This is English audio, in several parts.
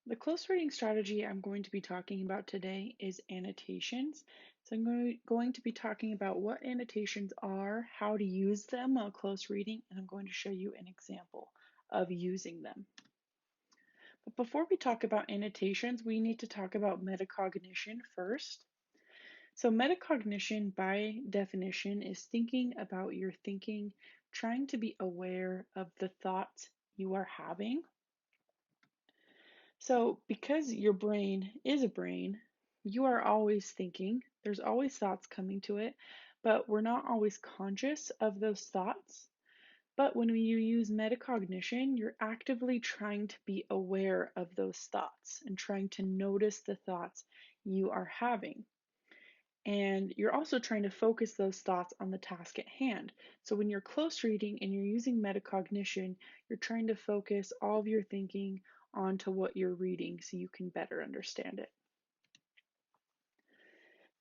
The close reading strategy I'm going to be talking about today is annotations. So I'm going to be talking about what annotations are, how to use them while close reading, and I'm going to show you an example of using them. But before we talk about annotations, we need to talk about metacognition first. So metacognition, by definition, is thinking about your thinking, trying to be aware of the thoughts you are having. So, because your brain is a brain, you are always thinking, there's always thoughts coming to it, but we're not always conscious of those thoughts. But when you use metacognition, you're actively trying to be aware of those thoughts and trying to notice the thoughts you are having. And you're also trying to focus those thoughts on the task at hand. So when you're close reading and you're using metacognition, you're trying to focus all of your thinking onto what you're reading so you can better understand it.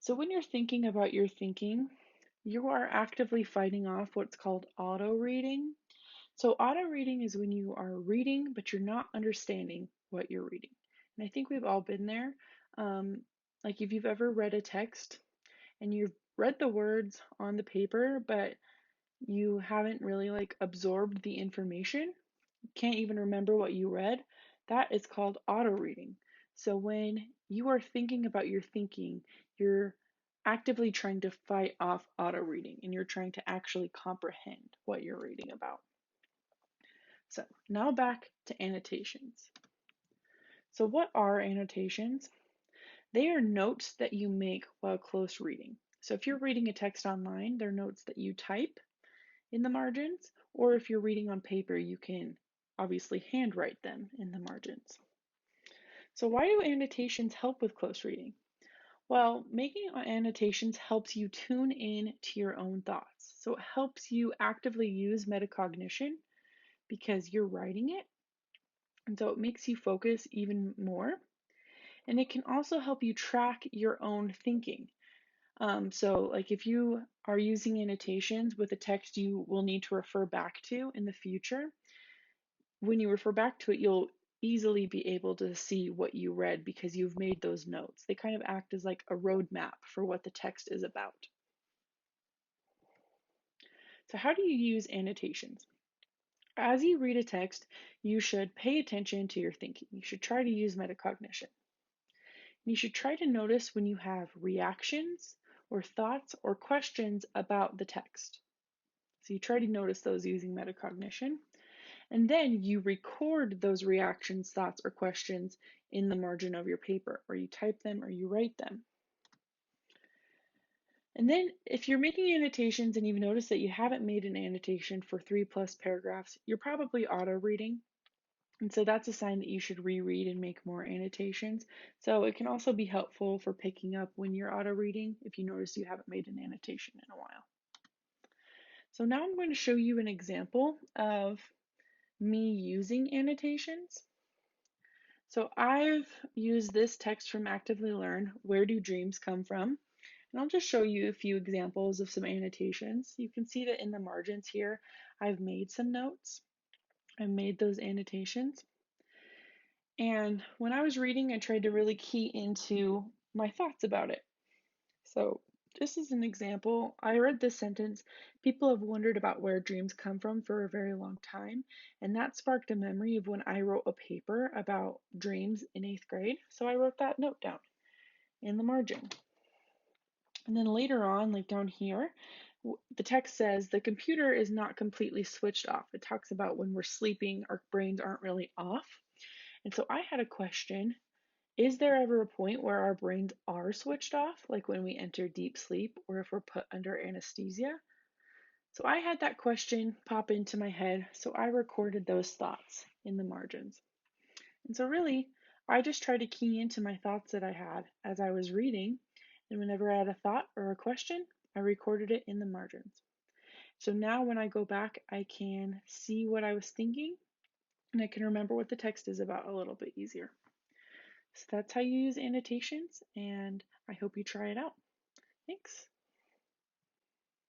So when you're thinking about your thinking, you are actively fighting off what's called auto reading. So auto reading is when you are reading, but you're not understanding what you're reading. And I think we've all been there. Like if you've ever read a text and you've read the words on the paper, but you haven't really like absorbed the information, can't even remember what you read, that is called auto reading. So when you are thinking about your thinking, you're actively trying to fight off auto reading and you're trying to actually comprehend what you're reading about. So now back to annotations. So what are annotations? They are notes that you make while close reading. So if you're reading a text online, they're notes that you type in the margins, or if you're reading on paper, you can obviously handwrite them in the margins. So why do annotations help with close reading? Well, making annotations helps you tune in to your own thoughts. So it helps you actively use metacognition because you're writing it. And so it makes you focus even more. And it can also help you track your own thinking. So like if you are using annotations with a text you will need to refer back to in the future, when you refer back to it, you'll easily be able to see what you read because you've made those notes. They kind of act as like a roadmap for what the text is about. So how do you use annotations? As you read a text, you should pay attention to your thinking. You should try to use metacognition. You should try to notice when you have reactions or thoughts or questions about the text. So you try to notice those using metacognition. And then you record those reactions, thoughts, or questions in the margin of your paper, or you type them or you write them. And then if you're making annotations and you've noticed that you haven't made an annotation for 3+ paragraphs, you're probably auto reading. And so that's a sign that you should reread and make more annotations. So it can also be helpful for picking up when you're auto reading if you notice you haven't made an annotation in a while. So now I'm going to show you an example of me using annotations. So I've used this text from Actively Learn, Where Do Dreams Come From? And I'll just show you a few examples of some annotations. You can see that in the margins here, I've made some notes. I made those annotations. And when I was reading, I tried to really key into my thoughts about it. So just as an example, I read this sentence, people have wondered about where dreams come from for a very long time, and that sparked a memory of when I wrote a paper about dreams in 8th grade. So I wrote that note down in the margin. And then later on, like down here, the text says the computer is not completely switched off. It talks about when we're sleeping, our brains aren't really off. And so I had a question. Is there ever a point where our brains are switched off, like when we enter deep sleep or if we're put under anesthesia? So I had that question pop into my head, so I recorded those thoughts in the margins. And so really, I just tried to key into my thoughts that I had as I was reading, and whenever I had a thought or a question, I recorded it in the margins. So now when I go back, I can see what I was thinking, and I can remember what the text is about a little bit easier. So that's how you use annotations, and I hope you try it out. Thanks.